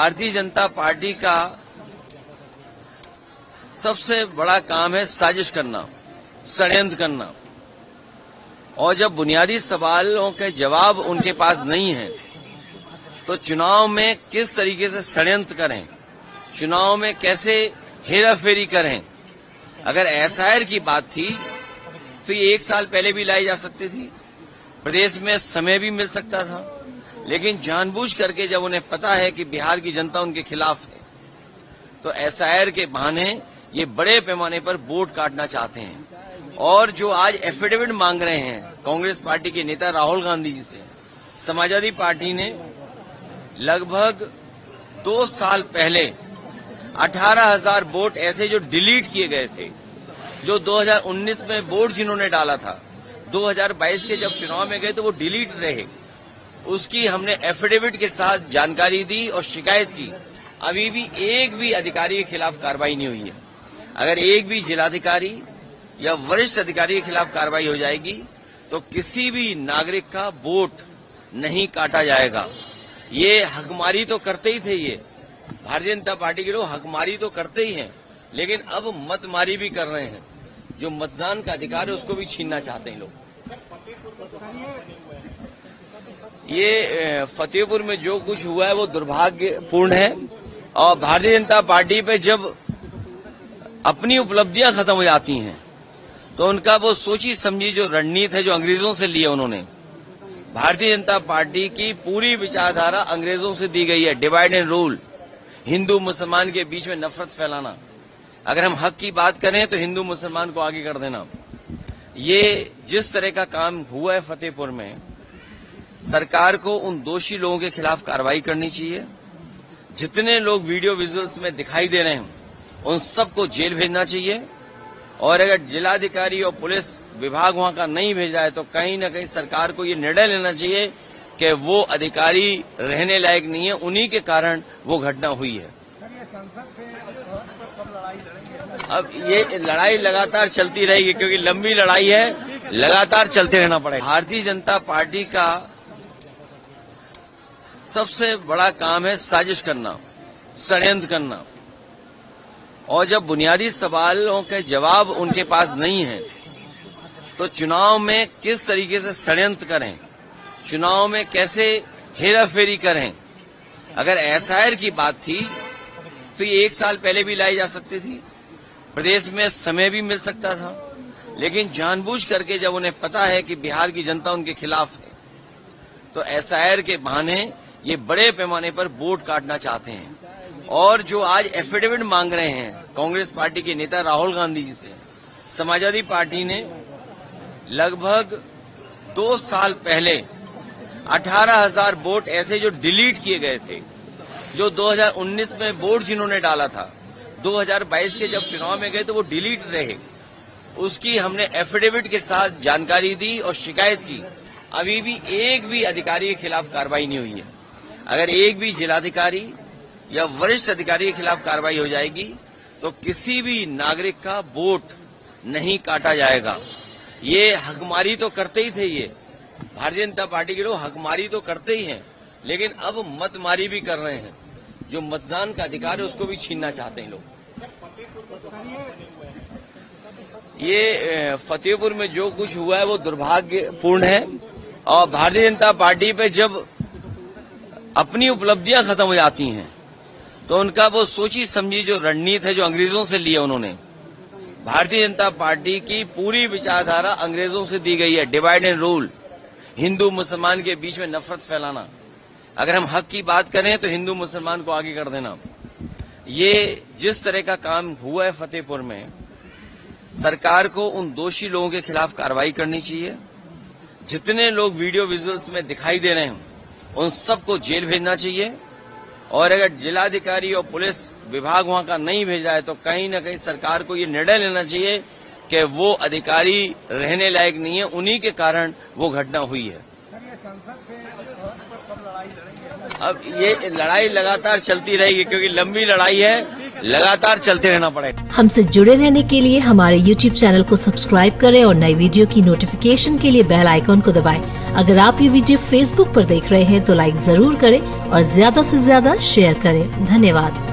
Bharatiya Janata party का सबसे बड़ा काम है साजिश करना, षड्यंत्र करना। और जब बुनियादी सवालों के जवाब उनके पास नहीं है तो चुनाव में किस तरीके से षड्यंत्र करें, चुनाव में कैसे हेराफेरी करें। अगर एसआईआर की बात थी तो ये 1 साल पहले भी लाई जा सकती थी, प्रदेश में समय भी मिल सकता था, लेकिन जानबूझ करके जब उन्हें पता है कि बिहार की जनता उनके खिलाफ है तो एसआईआर के बहाने ये बड़े पैमाने पर वोट काटना चाहते हैं। और जो आज एफिडेविट मांग रहे हैं कांग्रेस पार्टी के नेता राहुल गांधी जी से, समाजवादी पार्टी ने लगभग 2 साल पहले 18,000 वोट ऐसे जो डिलीट किए गए थे, जो 2019 में वोट जिन्होंने डाला था, 2022 के जब चुनाव में गए तो वो डिलीट रहे, उसकी हमने एफिडेविट के साथ जानकारी दी और शिकायत की। अभी भी एक भी अधिकारी के खिलाफ कार्रवाई नहीं हुई है। अगर एक भी जिलाधिकारी या वरिष्ठ अधिकारी के खिलाफ कार्रवाई हो जाएगी तो किसी भी नागरिक का वोट नहीं काटा जाएगा। ये हकमारी तो करते ही थे, ये भारतीय जनता पार्टी के लोग हकमारी तो करते ही हैं, लेकिन अब मतमारी भी कर रहे हैं। जो मतदान का अधिकार है उसको भी छीनना चाहते हैं लोग। ये फतेहपुर में जो कुछ हुआ है वो दुर्भाग्यपूर्ण है। और भारतीय जनता पार्टी पे जब अपनी उपलब्धियां खत्म हो जाती हैं तो उनका वो सोची समझी जो रणनीति है जो अंग्रेजों से ली है उन्होंने, भारतीय जनता पार्टी की पूरी विचारधारा अंग्रेजों से दी गई है। डिवाइड एंड रूल, हिंदू मुसलमान के बीच में नफरत फैलाना, अगर हम हक की बात करें तो हिंदू मुसलमान को आगे कर देना। ये जिस तरह का काम हुआ है फतेहपुर में, सरकार को उन दोषी लोगों के खिलाफ कार्रवाई करनी चाहिए। जितने लोग वीडियो विजुअल्स में दिखाई दे रहे हैं उन सबको जेल भेजना चाहिए। और अगर जिलाधिकारी और पुलिस विभाग वहां का नहीं भेज रहा है तो कहीं न कहीं सरकार को ये निर्णय लेना चाहिए कि वो अधिकारी रहने लायक नहीं है, उन्हीं के कारण वो घटना हुई है। सर, ये संसद से कब लड़ाई लड़ेंगे? अब ये लड़ाई लगातार चलती रहेगी क्योंकि लंबी लड़ाई है, लगातार चलते रहना पड़ेगा। भारतीय जनता पार्टी का सबसे बड़ा काम है साजिश करना, षड्यंत्र करना। और जब बुनियादी सवालों के जवाब उनके पास नहीं है तो चुनाव में किस तरीके से षड्यंत्र करें, चुनाव में कैसे हेराफेरी करें। अगर एसआईआर की बात थी तो ये 1 साल पहले भी लाई जा सकती थी, प्रदेश में समय भी मिल सकता था, लेकिन जानबूझ करके जब उन्हें पता है कि बिहार की जनता उनके खिलाफ है तो एसआईआर के बहाने ये बड़े पैमाने पर वोट काटना चाहते हैं। और जो आज एफिडेविट मांग रहे हैं कांग्रेस पार्टी के नेता राहुल गांधी जी से, समाजवादी पार्टी ने लगभग 2 साल पहले 18,000 वोट ऐसे जो डिलीट किए गए थे, जो 2019 में वोट जिन्होंने डाला था, 2022 के जब चुनाव में गए तो वो डिलीट रहे, उसकी हमने एफिडेविट के साथ जानकारी दी और शिकायत की। अभी भी एक भी अधिकारी के खिलाफ कार्रवाई नहीं हुई है। अगर एक भी जिलाधिकारी या वरिष्ठ अधिकारी के खिलाफ कार्रवाई हो जाएगी तो किसी भी नागरिक का वोट नहीं काटा जाएगा। ये हकमारी तो करते ही थे, ये भारतीय जनता पार्टी के लोग हकमारी तो करते ही हैं, लेकिन अब मतमारी भी कर रहे हैं। जो मतदान का अधिकार है उसको भी छीनना चाहते हैं लोग। ये फतेहपुर में जो कुछ हुआ है वो दुर्भाग्यपूर्ण है। और भारतीय जनता पार्टी पे जब अपनी उपलब्धियां खत्म हो जाती हैं तो उनका वो सोची समझी जो रणनीति है जो अंग्रेजों से ली है उन्होंने, भारतीय जनता पार्टी की पूरी विचारधारा अंग्रेजों से दी गई है। डिवाइड एंड रूल, हिंदू मुसलमान के बीच में नफरत फैलाना, अगर हम हक की बात करें तो हिंदू मुसलमान को आगे कर देना। ये जिस तरह का काम हुआ है फतेहपुर में, सरकार को उन दोषी लोगों के खिलाफ कार्रवाई करनी चाहिए। जितने लोग वीडियो विजुअल्स में दिखाई दे रहे हैं उन सबको जेल भेजना चाहिए। और अगर जिलाधिकारी और पुलिस विभाग वहां का नहीं भेज रहा है तो कहीं न कहीं सरकार को ये निर्णय लेना चाहिए कि वो अधिकारी रहने लायक नहीं है, उन्हीं के कारण वो घटना हुई है। सर, ये संसद से कब लड़ाई लड़ेंगे? अब ये लड़ाई लगातार चलती रहेगी क्योंकि लंबी लड़ाई है, लगातार चलते रहना पड़ेगा। हमसे जुड़े रहने के लिए हमारे YouTube चैनल को सब्सक्राइब करें और नई वीडियो की नोटिफिकेशन के लिए बेल आइकॉन को दबाएं। अगर आप ये वीडियो Facebook पर देख रहे हैं तो लाइक जरूर करें और ज्यादा से ज्यादा शेयर करें। धन्यवाद।